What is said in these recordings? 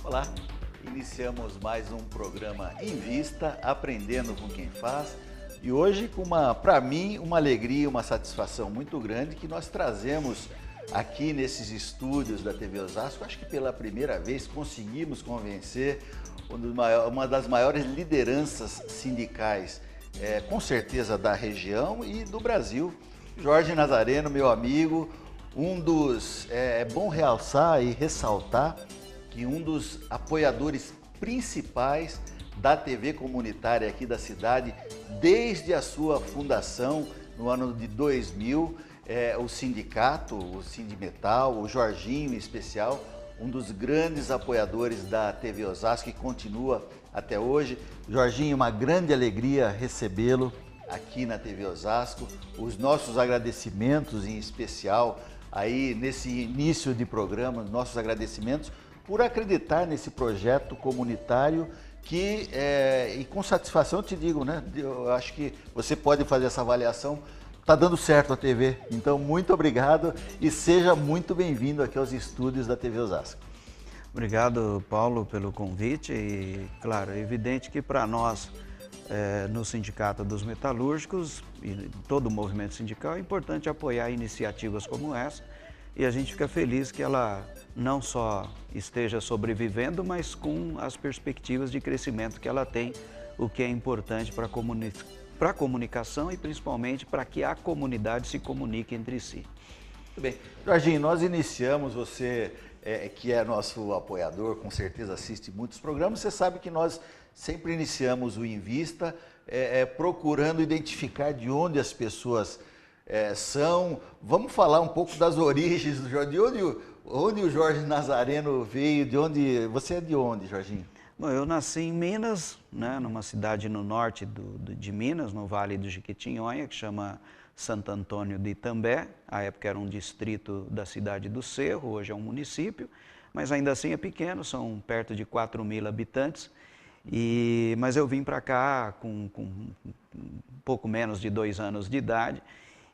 Olá, iniciamos mais um programa Em Vista, aprendendo com quem faz. E hoje com para mim, uma alegria, uma satisfação muito grande que nós trazemos aqui nesses estúdios da TV Osasco. Acho que pela primeira vez conseguimos convencer uma das maiores lideranças sindicais, com certeza da região e do Brasil, Jorge Nazareno, meu amigo. É bom realçar e ressaltar que um dos apoiadores principais da TV comunitária aqui da cidade, desde a sua fundação no ano de 2000, o sindicato, o Sindimetal, o Jorginho em especial, um dos grandes apoiadores da TV Osasco que continua até hoje. Jorginho, uma grande alegria recebê-lo aqui na TV Osasco. Os nossos agradecimentos em especial aí nesse início de programa, nossos agradecimentos por acreditar nesse projeto comunitário que, e com satisfação eu te digo, né? Eu acho que você pode fazer essa avaliação, está dando certo a TV. Então, muito obrigado e seja muito bem-vindo aqui aos estúdios da TV Osasco. Obrigado, Paulo, pelo convite e, claro, é evidente que para nós, no Sindicato dos Metalúrgicos e todo o movimento sindical, é importante apoiar iniciativas como essa e a gente fica feliz que ela não só esteja sobrevivendo, mas com as perspectivas de crescimento que ela tem, o que é importante para a comunicação e principalmente para que a comunidade se comunique entre si. Muito bem. Jorginho, nós iniciamos, você que é nosso apoiador, com certeza assiste muitos programas, você sabe que nós sempre iniciamos o Em Vista procurando identificar de onde as pessoas são. Vamos falar um pouco das origens do Jorge, onde o Jorge Nazareno veio, de onde... Você é de onde, Jorginho? Bom, eu nasci em Minas, né, numa cidade no norte de Minas, no Vale do Jequitinhonha, que chama Santo Antônio de Itambé. À época era um distrito da cidade do Cerro, hoje é um município, mas ainda assim é pequeno, são perto de 4.000 habitantes. Mas eu vim para cá com um pouco menos de 2 anos de idade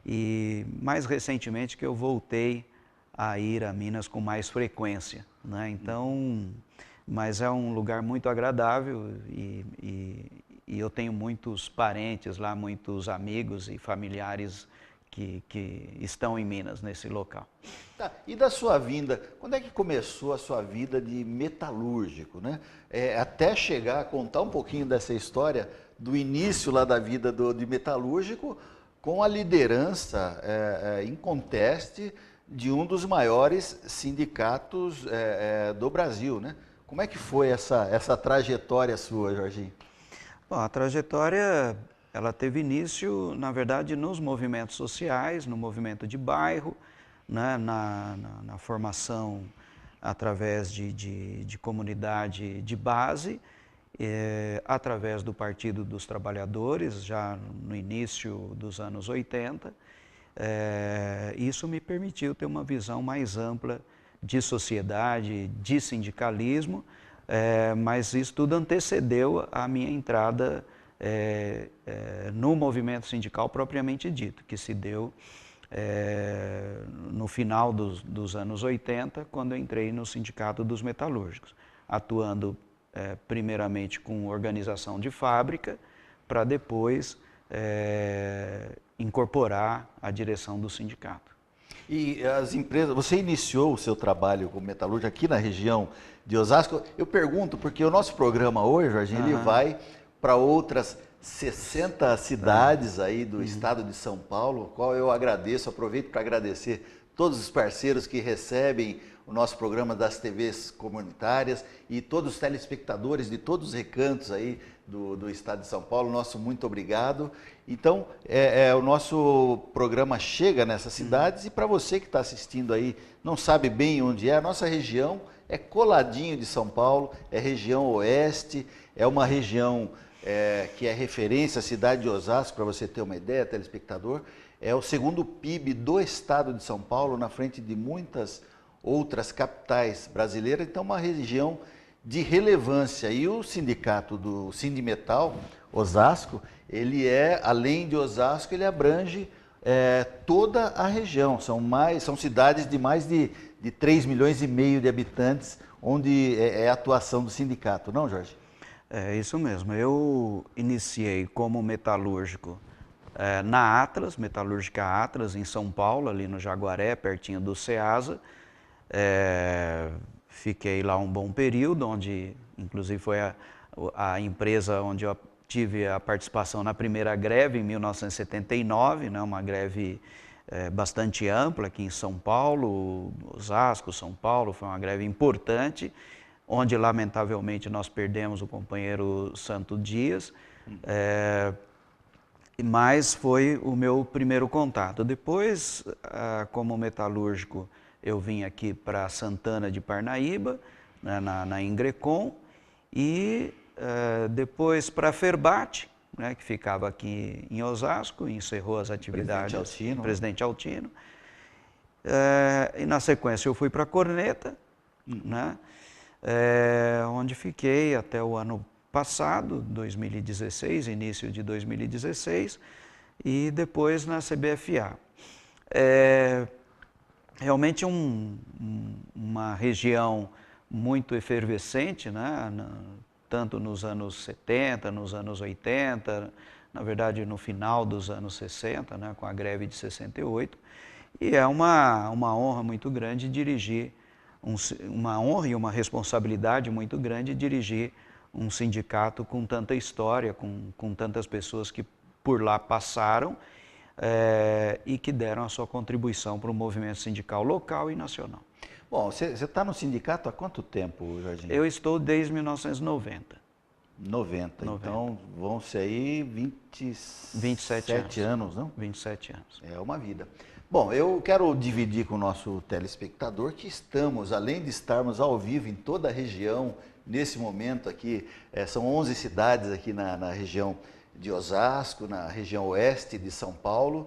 e mais recentemente que eu voltei a ir a Minas com mais frequência, né? Então, mas é um lugar muito agradável e eu tenho muitos parentes lá, muitos amigos e familiares que estão em Minas, nesse local. Tá. E da sua vinda, quando é que começou a sua vida de metalúrgico, né? Até chegar a contar um pouquinho dessa história do início lá da vida de metalúrgico com a liderança inconteste de um dos maiores sindicatos do Brasil, né? Como é que foi essa trajetória sua, Jorginho? Bom, a trajetória, ela teve início, na verdade, nos movimentos sociais, no movimento de bairro, né? na formação através de comunidade de base, através do Partido dos Trabalhadores, já no início dos anos 80. Isso me permitiu ter uma visão mais ampla de sociedade, de sindicalismo, mas isso tudo antecedeu a minha entrada no movimento sindical propriamente dito, que se deu no final dos anos 80, quando eu entrei no Sindicato dos Metalúrgicos, atuando primeiramente com organização de fábrica, para depois incorporar a direção do sindicato. E as empresas, você iniciou o seu trabalho como metalúrgico aqui na região de Osasco. Eu pergunto, porque o nosso programa hoje, Jorginho, ele vai para outras 60 cidades aí do estado de São Paulo, qual eu agradeço, aproveito para agradecer todos os parceiros que recebem o nosso programa das TVs comunitárias e todos os telespectadores de todos os recantos aí do estado de São Paulo, nosso muito obrigado. Então, o nosso programa chega nessas cidades e para você que está assistindo aí, não sabe bem onde é, a nossa região é coladinho de São Paulo, é região oeste, é uma região que é referência, a cidade de Osasco, para você ter uma ideia, telespectador, é o segundo PIB do estado de São Paulo, na frente de muitas outras capitais brasileiras, então uma região de relevância. E o sindicato do Sindimetal, Osasco, ele além de Osasco, ele abrange toda a região. São cidades de mais de 3,5 milhões de habitantes, onde é a atuação do sindicato, não, Jorge? É isso mesmo. Eu iniciei como metalúrgico na Atlas, Metalúrgica Atlas, em São Paulo, ali no Jaguaré, pertinho do Ceasa. Fiquei lá um bom período, onde inclusive foi a empresa onde eu tive a participação na primeira greve, em 1979, né, uma greve bastante ampla aqui em São Paulo, Osasco, São Paulo, foi uma greve importante, onde lamentavelmente nós perdemos o companheiro Santo Dias, mas foi o meu primeiro contato. Depois, como metalúrgico, eu vim aqui para Santana de Parnaíba, né, na Ingrecon, e depois para a Ferbate, né, que ficava aqui em Osasco, encerrou as atividades. Presidente Altino. E na sequência eu fui para a Corneta, né, onde fiquei até o ano passado, 2016, início de 2016, e depois na CBFA. Realmente uma região muito efervescente, né? Tanto nos anos 70, nos anos 80, na verdade no final dos anos 60, né? Com a greve de 68. E é uma honra muito grande dirigir, uma honra e uma responsabilidade muito grande dirigir um sindicato com tanta história, com tantas pessoas que por lá passaram, e que deram a sua contribuição para o movimento sindical local e nacional. Bom, você está no sindicato há quanto tempo, Jorginho? Eu estou desde 1990. 90. Então vão ser aí 27 anos, não? 27 anos. É uma vida. Bom, eu quero dividir com o nosso telespectador que estamos, além de estarmos ao vivo em toda a região, nesse momento aqui, são 11 cidades aqui na região de Osasco, na região oeste de São Paulo.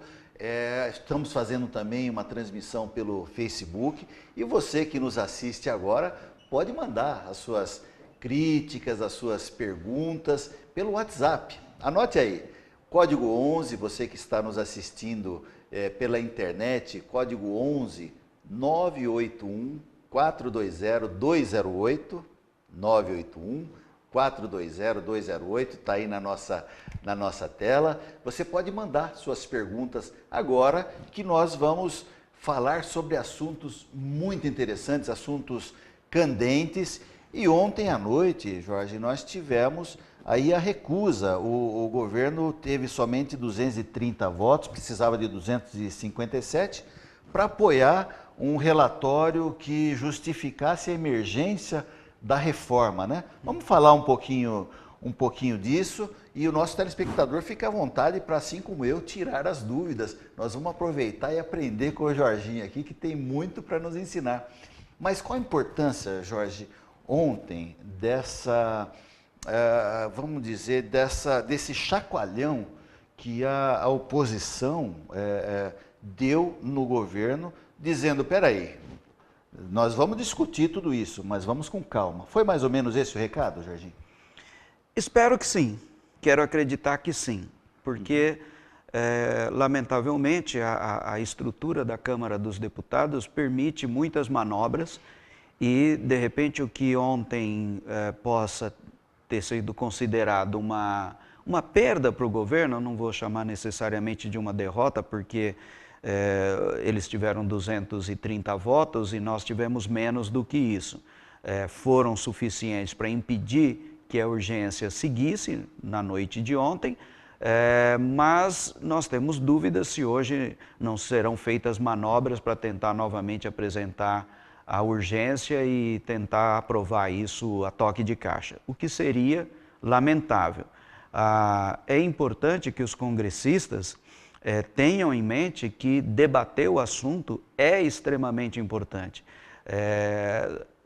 Estamos fazendo também uma transmissão pelo Facebook e você que nos assiste agora pode mandar as suas críticas, as suas perguntas pelo WhatsApp. Anote aí, código 11, você que está nos assistindo pela internet, código 11 981 420 208, 981 420 208, está aí na nossa tela. Você pode mandar suas perguntas agora, que nós vamos falar sobre assuntos muito interessantes, assuntos candentes. E ontem à noite, Jorge, nós tivemos aí a recusa. O governo teve somente 230 votos, precisava de 257 para apoiar um relatório que justificasse a emergência da reforma, né? Vamos falar um pouquinho disso e o nosso telespectador fica à vontade para, assim como eu, tirar as dúvidas. Nós vamos aproveitar e aprender com o Jorginho aqui, que tem muito para nos ensinar. Mas qual a importância, Jorge, ontem vamos dizer, desse chacoalhão que a oposição deu no governo, dizendo, peraí, nós vamos discutir tudo isso, mas vamos com calma. Foi mais ou menos esse o recado, Jorginho? Espero que sim, quero acreditar que sim, porque lamentavelmente a estrutura da Câmara dos Deputados permite muitas manobras e de repente o que ontem possa ter sido considerado uma perda para o governo, eu não vou chamar necessariamente de uma derrota, porque eles tiveram 230 votos e nós tivemos menos do que isso. Foram suficientes para impedir que a urgência seguisse na noite de ontem, mas nós temos dúvidas se hoje não serão feitas manobras para tentar novamente apresentar a urgência e tentar aprovar isso a toque de caixa, o que seria lamentável. É importante que os congressistas tenham em mente que debater o assunto é extremamente importante.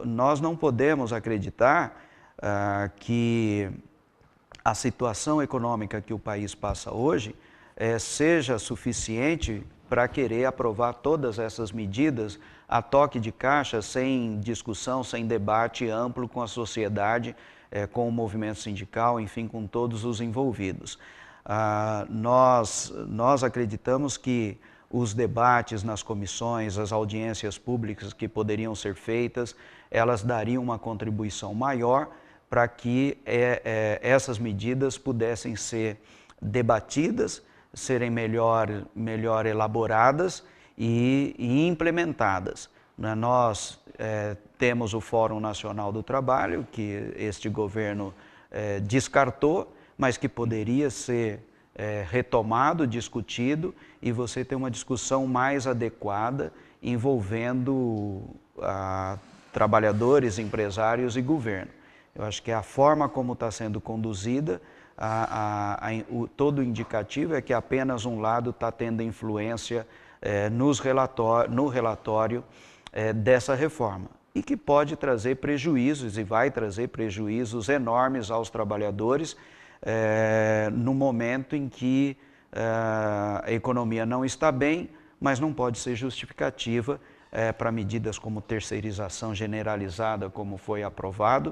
Nós não podemos acreditar que a situação econômica que o país passa hoje seja suficiente para querer aprovar todas essas medidas a toque de caixa, sem discussão, sem debate amplo com a sociedade, com o movimento sindical, enfim, com todos os envolvidos. Nós acreditamos que os debates nas comissões, as audiências públicas que poderiam ser feitas, elas dariam uma contribuição maior para que essas medidas pudessem ser debatidas, serem melhor elaboradas e implementadas. Nós temos o Fórum Nacional do Trabalho, que este governo descartou, mas que poderia ser retomado, discutido, e você ter uma discussão mais adequada envolvendo trabalhadores, empresários e governo. Eu acho que a forma como está sendo conduzida, todo o indicativo é que apenas um lado está tendo influência no relatório dessa reforma, e que pode trazer prejuízos e vai trazer prejuízos enormes aos trabalhadores no momento em que a economia não está bem, mas não pode ser justificativa para medidas como terceirização generalizada, como foi aprovado,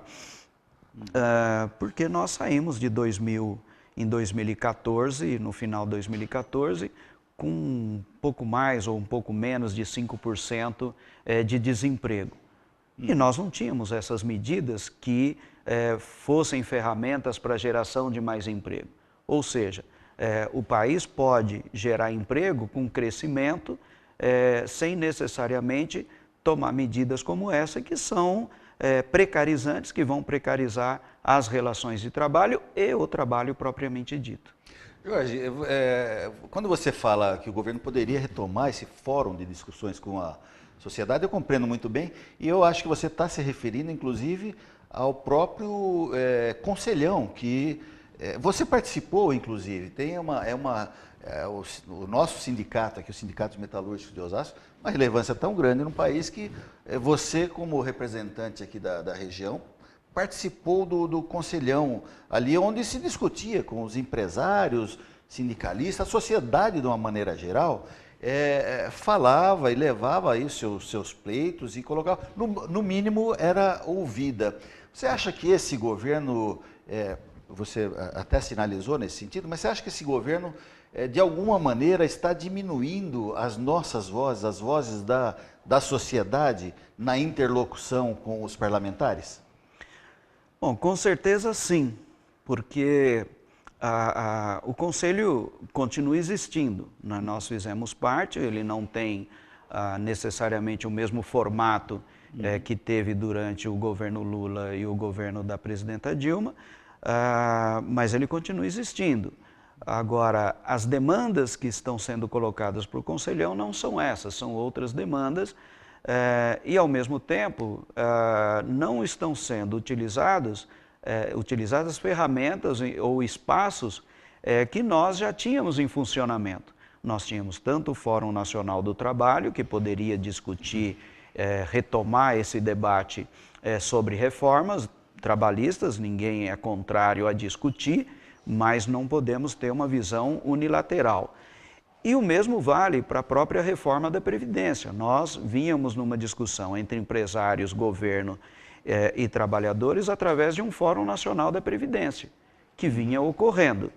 porque nós saímos em 2014, no final de 2014, com um pouco mais ou um pouco menos de 5% de desemprego. E nós não tínhamos essas medidas que fossem ferramentas para a geração de mais emprego. Ou seja, o país pode gerar emprego com crescimento sem necessariamente tomar medidas como essa, que são precarizantes, que vão precarizar as relações de trabalho e o trabalho propriamente dito. Jorge, quando você fala que o governo poderia retomar esse fórum de discussões com a sociedade, eu compreendo muito bem, e eu acho que você está se referindo, inclusive, ao próprio conselhão, que você participou, inclusive. Tem o nosso sindicato aqui, o Sindicato de Metalúrgicos de Osasco, uma relevância tão grande no país que você, como representante aqui da região, participou do conselhão ali, onde se discutia com os empresários, sindicalistas, a sociedade de uma maneira geral, falava e levava aí seus pleitos e colocava, no mínimo era ouvida. Você acha que esse governo, você até sinalizou nesse sentido, mas você acha que esse governo, de alguma maneira, está diminuindo as nossas vozes, as vozes da sociedade na interlocução com os parlamentares? Bom, com certeza sim, porque o Conselho continua existindo. Nós fizemos parte, ele não tem necessariamente o mesmo formato que teve durante o governo Lula e o governo da presidenta Dilma, mas ele continua existindo. Agora, as demandas que estão sendo colocadas por Conselhão não são essas, são outras demandas, e ao mesmo tempo não estão sendo utilizadas ferramentas ou espaços que nós já tínhamos em funcionamento. Nós tínhamos tanto o Fórum Nacional do Trabalho, que poderia discutir, retomar esse debate sobre reformas trabalhistas, ninguém é contrário a discutir, mas não podemos ter uma visão unilateral. E o mesmo vale para a própria reforma da Previdência. Nós vínhamos numa discussão entre empresários, governo e trabalhadores através de um Fórum Nacional da Previdência, que vinha ocorrendo,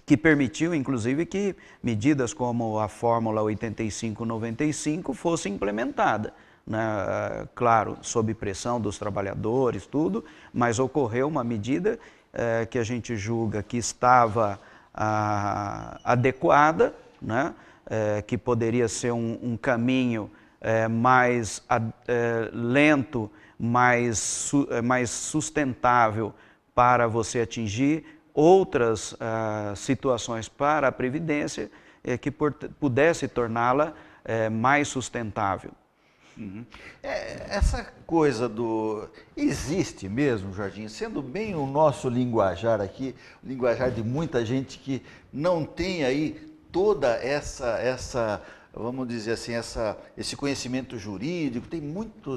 que permitiu, inclusive, que medidas como a Fórmula 85-95 fosse implementada. Claro, sob pressão dos trabalhadores, tudo, mas ocorreu uma medida que a gente julga que estava adequada, né? Que poderia ser um caminho mais lento, mais sustentável para você atingir outras situações para a Previdência que pudesse torná-la mais sustentável. Uhum. Essa coisa existe mesmo, Jorginho, sendo bem o nosso linguajar aqui, o linguajar de muita gente que não tem aí toda essa vamos dizer assim, esse conhecimento jurídico, tem muita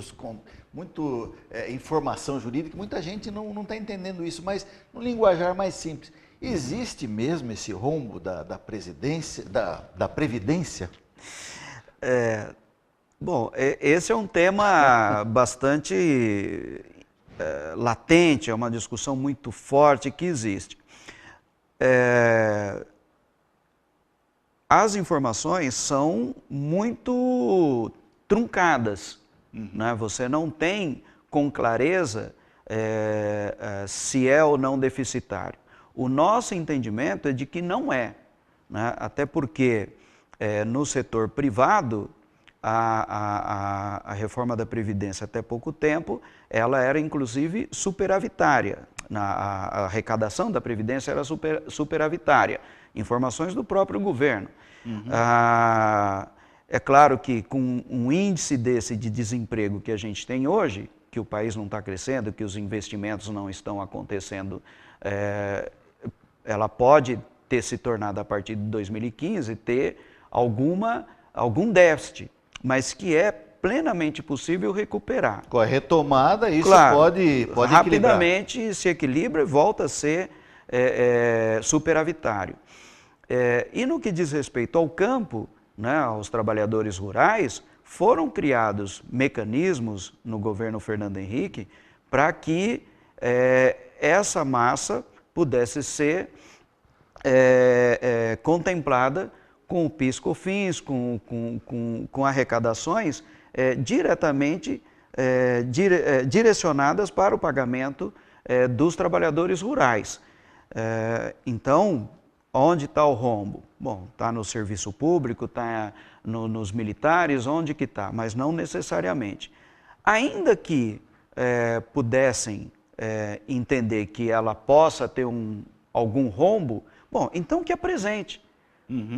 informação jurídica, muita gente não está entendendo isso, mas no linguajar mais simples, existe mesmo esse rombo da Previdência? Bom, esse é um tema bastante latente, é uma discussão muito forte que existe. As informações são muito truncadas, né? Você não tem com clareza se é ou não deficitário. O nosso entendimento é de que não é, né? Até porque no setor privado, a reforma da Previdência até pouco tempo, ela era inclusive superavitária. A arrecadação da Previdência era superavitária. Informações do próprio governo. É claro que com um índice desse de desemprego que a gente tem hoje, que o país não está crescendo, que os investimentos não estão acontecendo, ela pode ter se tornado, a partir de 2015, ter algum déficit, mas que é plenamente possível recuperar. Com a retomada, isso claro, pode rapidamente equilibrar. Se equilibra e volta a ser superavitário. E no que diz respeito ao campo, né, aos trabalhadores rurais, foram criados mecanismos no governo Fernando Henrique para que essa massa pudesse ser contemplada com o PIS/COFINS, com arrecadações diretamente direcionadas para o pagamento dos trabalhadores rurais. Então, onde está o rombo? Bom, está no serviço público, está nos militares, onde que está? Mas não necessariamente. Ainda que pudessem entender que ela possa ter algum rombo, bom, então que apresente.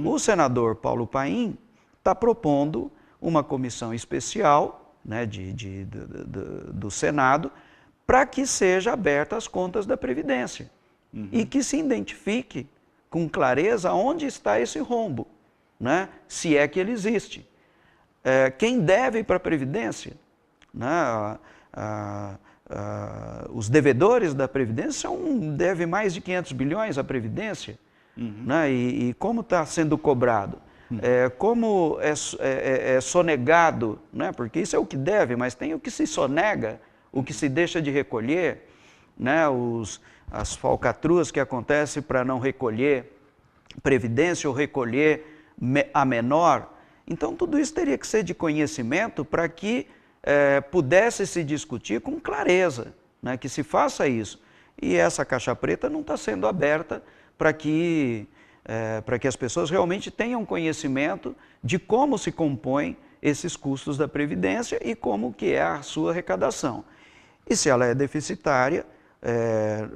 O senador Paulo Paim está propondo uma comissão especial, né, do Senado para que seja aberta as contas da Previdência e que se identifique com clareza onde está esse rombo, né, se é que ele existe. Quem deve para a Previdência? Né, os devedores da Previdência devem mais de 500 bilhões à Previdência. Né, e como está sendo cobrado? Como é sonegado, né, porque isso é o que deve, mas tem o que se sonega, o que se deixa de recolher, né, as falcatruas que acontecem para não recolher Previdência ou recolher a menor. Então, tudo isso teria que ser de conhecimento para que pudesse se discutir com clareza, né, que se faça isso. E essa caixa preta não está sendo aberta para que as pessoas realmente tenham conhecimento de como se compõem esses custos da Previdência e como que é a sua arrecadação. E se ela é deficitária,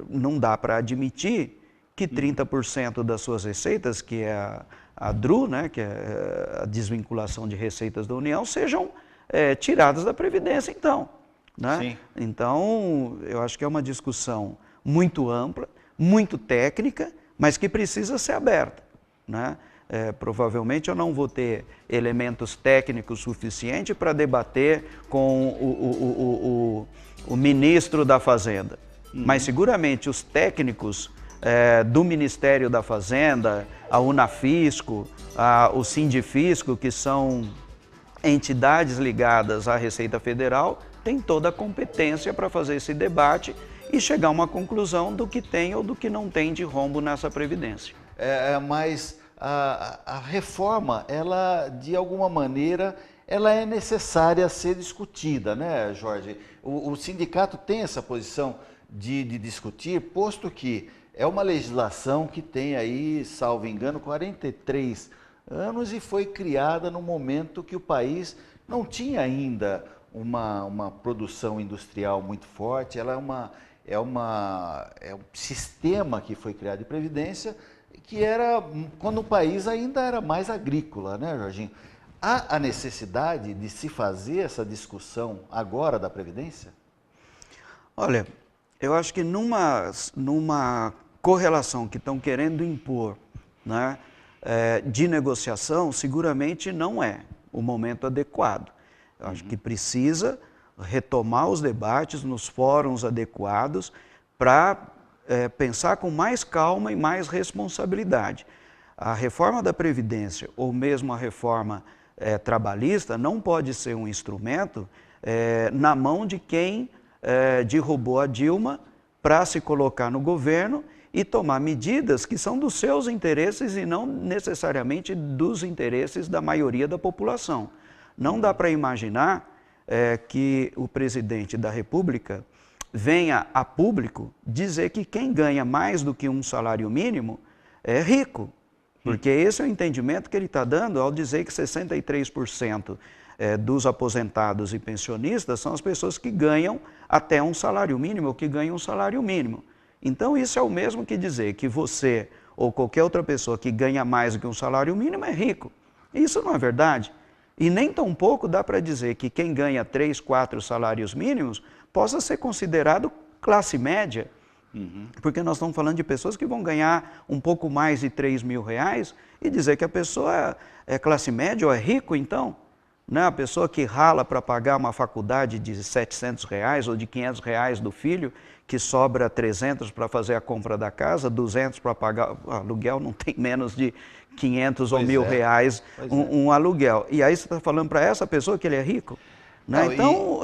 não dá para admitir que 30% das suas receitas, que é a DRU, né, que é a desvinculação de receitas da União, sejam tiradas da Previdência, então. Né? Sim. Então, eu acho que é uma discussão muito ampla, muito técnica, mas que precisa ser aberta. Né? Provavelmente eu não vou ter elementos técnicos suficientes para debater com o ministro da Fazenda, mas seguramente os técnicos do Ministério da Fazenda, a Unafisco, o Sindifisco, que são entidades ligadas à Receita Federal, têm toda a competência para fazer esse debate e chegar a uma conclusão do que tem ou do que não tem de rombo nessa Previdência. Mas a reforma, ela, de alguma maneira, ela é necessária ser discutida, né, Jorge? O sindicato tem essa posição de discutir, posto que é uma legislação que tem aí, salvo engano, 43 anos e foi criada no momento que o país não tinha ainda uma produção industrial muito forte. Ela é um sistema que foi criado de previdência que era quando o país ainda era mais agrícola, né, Jorginho? Há a necessidade de se fazer essa discussão agora da Previdência? Olha, eu acho que numa correlação que estão querendo impor, né, de negociação, seguramente não é o momento adequado. Eu acho que precisa retomar os debates nos fóruns adequados para pensar com mais calma e mais responsabilidade. A reforma da Previdência, ou mesmo a reforma trabalhista, não pode ser um instrumento na mão de quem derrubou a Dilma para se colocar no governo e tomar medidas que são dos seus interesses e não necessariamente dos interesses da maioria da população. Não dá para imaginar que o presidente da República venha a público dizer que quem ganha mais do que um salário mínimo é rico, porque esse é o entendimento que ele está dando ao dizer que 63% dos aposentados e pensionistas são as pessoas que ganham até um salário mínimo ou que ganham um salário mínimo. Então isso é o mesmo que dizer que você ou qualquer outra pessoa que ganha mais do que um salário mínimo é rico. Isso não é verdade. E nem tampouco dá para dizer que quem ganha 3, 4 salários mínimos possa ser considerado classe média. Porque nós estamos falando de pessoas que vão ganhar um pouco mais de 3 mil reais e dizer que a pessoa é classe média ou é rico, então. Né? A pessoa que rala para pagar uma faculdade de 700 reais ou de 500 reais do filho, que sobra 300 para fazer a compra da casa, 200 para pagar aluguel, não tem menos de 500 ou 1.000 reais um aluguel. E aí você está falando para essa pessoa que ele é rico? Né? Não, então,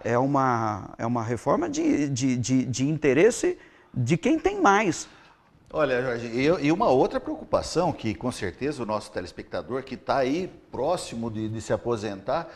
é uma reforma de interesse de quem tem mais. Olha, Jorge, e uma outra preocupação que com certeza o nosso telespectador que está aí próximo de se aposentar,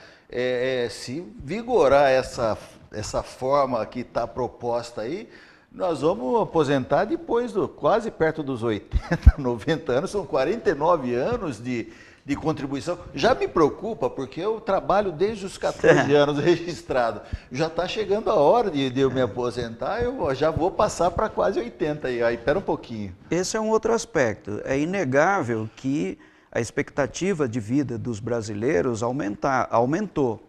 se vigorar essa forma que está proposta aí, nós vamos aposentar depois quase perto dos 80, 90 anos, são 49 anos de contribuição. Já me preocupa, porque eu trabalho desde os 14 anos registrado. Já está chegando a hora de eu me aposentar, eu já vou passar para quase 80 aí. Espera um pouquinho. Esse é um outro aspecto. É inegável que a expectativa de vida dos brasileiros aumentou.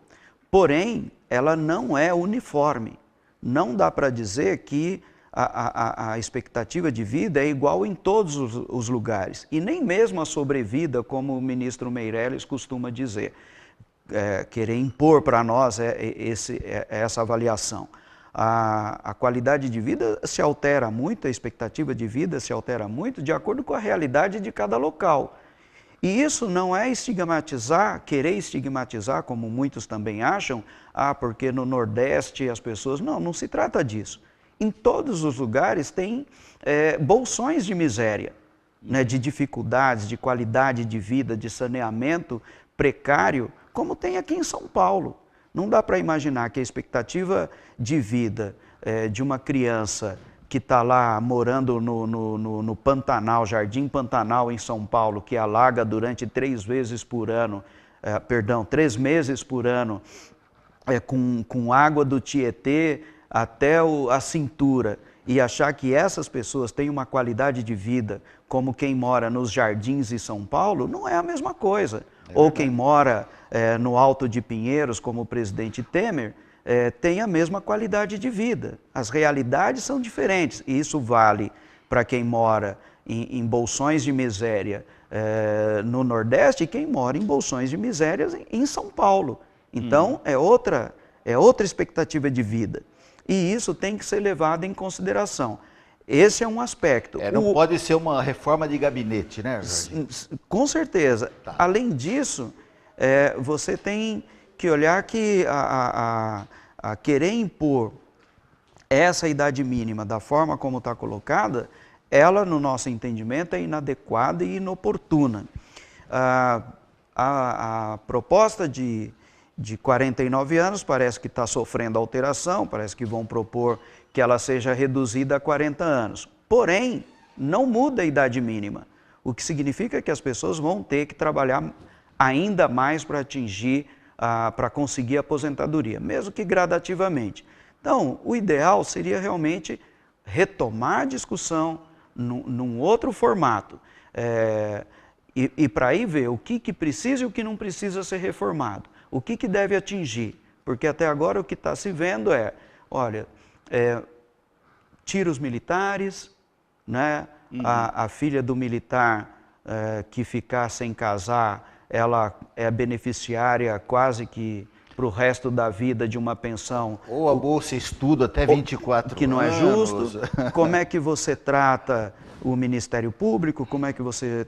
Porém, ela não é uniforme. Não dá para dizer que a expectativa de vida é igual em todos os lugares. E nem mesmo a sobrevida, como o ministro Meirelles costuma dizer, querer impor para nós essa avaliação. A qualidade de vida se altera muito, a expectativa de vida se altera muito de acordo com a realidade de cada local. E isso não é querer estigmatizar, como muitos também acham, porque no Nordeste as pessoas... Não se trata disso. Em todos os lugares tem bolsões de miséria, né, de dificuldades, de qualidade de vida, de saneamento precário, como tem aqui em São Paulo. Não dá para imaginar que a expectativa de vida de uma criança que está lá morando no Pantanal, Jardim Pantanal em São Paulo, que alaga durante 3 meses por ano, com água do Tietê até a cintura, e achar que essas pessoas têm uma qualidade de vida como quem mora nos Jardins de São Paulo, não é a mesma coisa. Ou quem mora no Alto de Pinheiros, como o presidente Temer, tem a mesma qualidade de vida. As realidades são diferentes, e isso vale para quem mora em bolsões de miséria no Nordeste e quem mora em bolsões de miséria em São Paulo. Então, é outra expectativa de vida. E isso tem que ser levado em consideração. Esse é um aspecto. Não pode ser uma reforma de gabinete, né, Jorge? Com certeza. Tá. Além disso, você tem que olhar que a querer impor essa idade mínima da forma como está colocada, ela, no nosso entendimento, é inadequada e inoportuna. A proposta de 49 anos parece que está sofrendo alteração, parece que vão propor que ela seja reduzida a 40 anos. Porém, não muda a idade mínima, o que significa que as pessoas vão ter que trabalhar ainda mais para para conseguir a aposentadoria, mesmo que gradativamente. Então, o ideal seria realmente retomar a discussão num outro formato, e para aí ver o que precisa e o que não precisa ser reformado. O que deve atingir? Porque até agora o que está se vendo tira os militares, né? A filha do militar que ficar sem casar, ela é beneficiária quase que para o resto da vida de uma pensão. Ou a bolsa estudo até 24 anos. Que não é justo. Como é que você trata o Ministério Público? Como é que você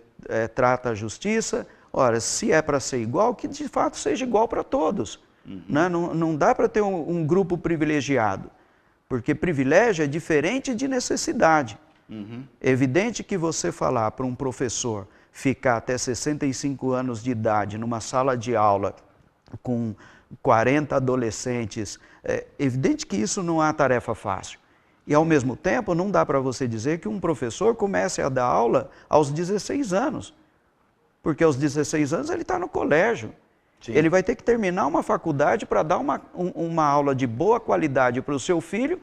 trata a Justiça? Ora, se é para ser igual, que de fato seja igual para todos. Né? Não dá para ter um grupo privilegiado, porque privilégio é diferente de necessidade. É evidente que você falar para um professor ficar até 65 anos de idade numa sala de aula com 40 adolescentes, é evidente que isso não é uma tarefa fácil. E, ao mesmo tempo, não dá para você dizer que um professor comece a dar aula aos 16 anos. Porque aos 16 anos ele está no colégio. Sim. Ele vai ter que terminar uma faculdade para dar uma aula de boa qualidade para o seu filho.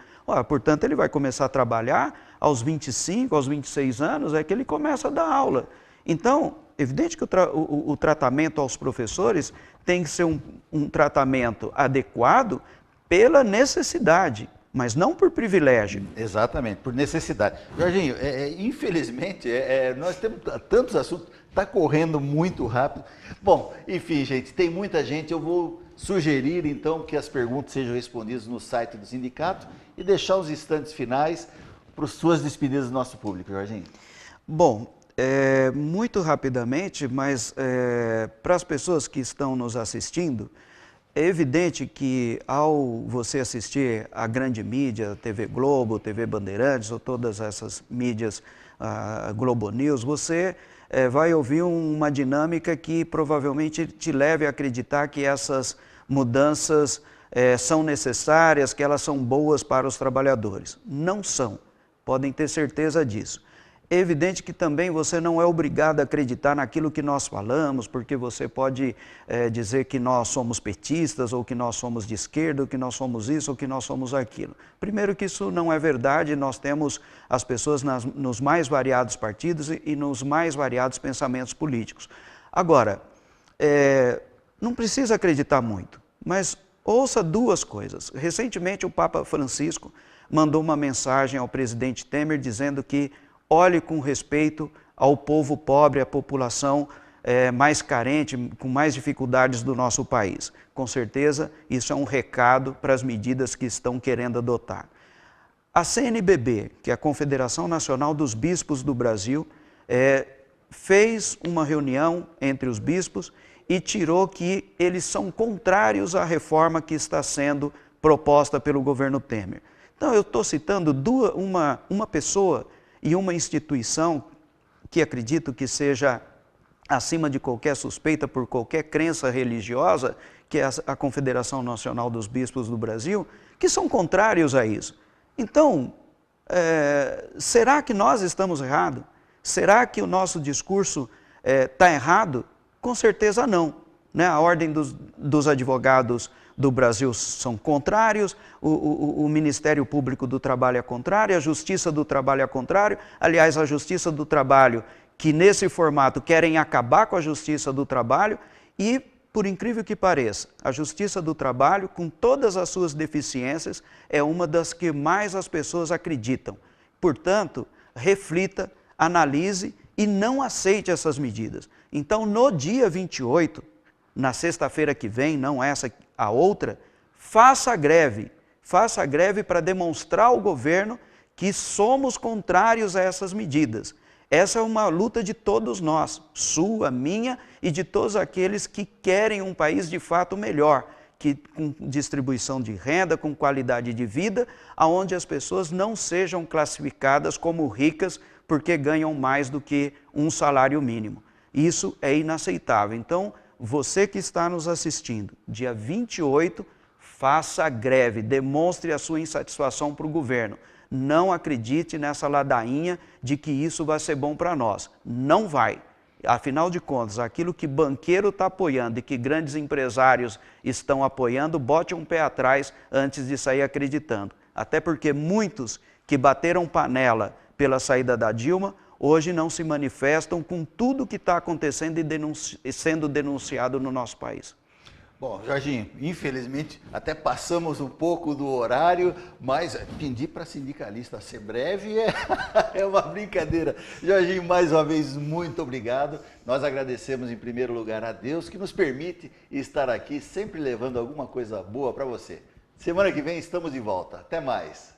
Portanto, ele vai começar a trabalhar aos 25, aos 26 anos, é que ele começa a dar aula. Então, evidente que o tratamento aos professores tem que ser um tratamento adequado pela necessidade, mas não por privilégio. Exatamente, por necessidade. Jorginho, infelizmente, nós temos tantos assuntos, está correndo muito rápido. Bom, enfim, gente, tem muita gente. Eu vou sugerir, então, que as perguntas sejam respondidas no site do sindicato e deixar os instantes finais para as suas despedidas do nosso público, Jorginho. Bom, muito rapidamente, mas para as pessoas que estão nos assistindo, é evidente que ao você assistir a grande mídia, TV Globo, TV Bandeirantes ou todas essas mídias, Globo News, você vai ouvir uma dinâmica que provavelmente te leve a acreditar que essas mudanças são necessárias, que elas são boas para os trabalhadores. Não são, podem ter certeza disso. É evidente que também você não é obrigado a acreditar naquilo que nós falamos, porque você pode dizer que nós somos petistas, ou que nós somos de esquerda, ou que nós somos isso, ou que nós somos aquilo. Primeiro que isso não é verdade, nós temos as pessoas nos mais variados partidos e nos mais variados pensamentos políticos. Agora, não precisa acreditar muito, mas ouça duas coisas. Recentemente o Papa Francisco mandou uma mensagem ao presidente Temer dizendo que olhe com respeito ao povo pobre, à população mais carente, com mais dificuldades do nosso país. Com certeza, isso é um recado para as medidas que estão querendo adotar. A CNBB, que é a Confederação Nacional dos Bispos do Brasil, fez uma reunião entre os bispos e tirou que eles são contrários à reforma que está sendo proposta pelo governo Temer. Então, eu estou citando uma pessoa e uma instituição que acredito que seja acima de qualquer suspeita por qualquer crença religiosa, que é a Confederação Nacional dos Bispos do Brasil, que são contrários a isso. Então, será que nós estamos errados? Será que o nosso discurso está errado? Com certeza não. Né? A Ordem dos Advogados do Brasil são contrários, o Ministério Público do Trabalho é contrário, a Justiça do Trabalho é contrário. Aliás, a Justiça do Trabalho, que nesse formato querem acabar com a Justiça do Trabalho e, por incrível que pareça, a Justiça do Trabalho, com todas as suas deficiências, é uma das que mais as pessoas acreditam. Portanto, reflita, analise e não aceite essas medidas. Então, no dia 28, na sexta-feira que vem, não essa, a outra, faça greve para demonstrar ao governo que somos contrários a essas medidas. Essa é uma luta de todos nós, sua, minha e de todos aqueles que querem um país de fato melhor, com distribuição de renda, com qualidade de vida, onde as pessoas não sejam classificadas como ricas porque ganham mais do que um salário mínimo. Isso é inaceitável. Então, você que está nos assistindo, dia 28, faça greve, demonstre a sua insatisfação para o governo. Não acredite nessa ladainha de que isso vai ser bom para nós. Não vai. Afinal de contas, aquilo que banqueiro está apoiando e que grandes empresários estão apoiando, bote um pé atrás antes de sair acreditando. Até porque muitos que bateram panela pela saída da Dilma, hoje não se manifestam com tudo o que está acontecendo e sendo denunciado no nosso país. Bom, Jorginho, infelizmente até passamos um pouco do horário, mas pedir para sindicalista ser breve é uma brincadeira. Jorginho, mais uma vez, muito obrigado. Nós agradecemos em primeiro lugar a Deus que nos permite estar aqui sempre levando alguma coisa boa para você. Semana que vem estamos de volta. Até mais.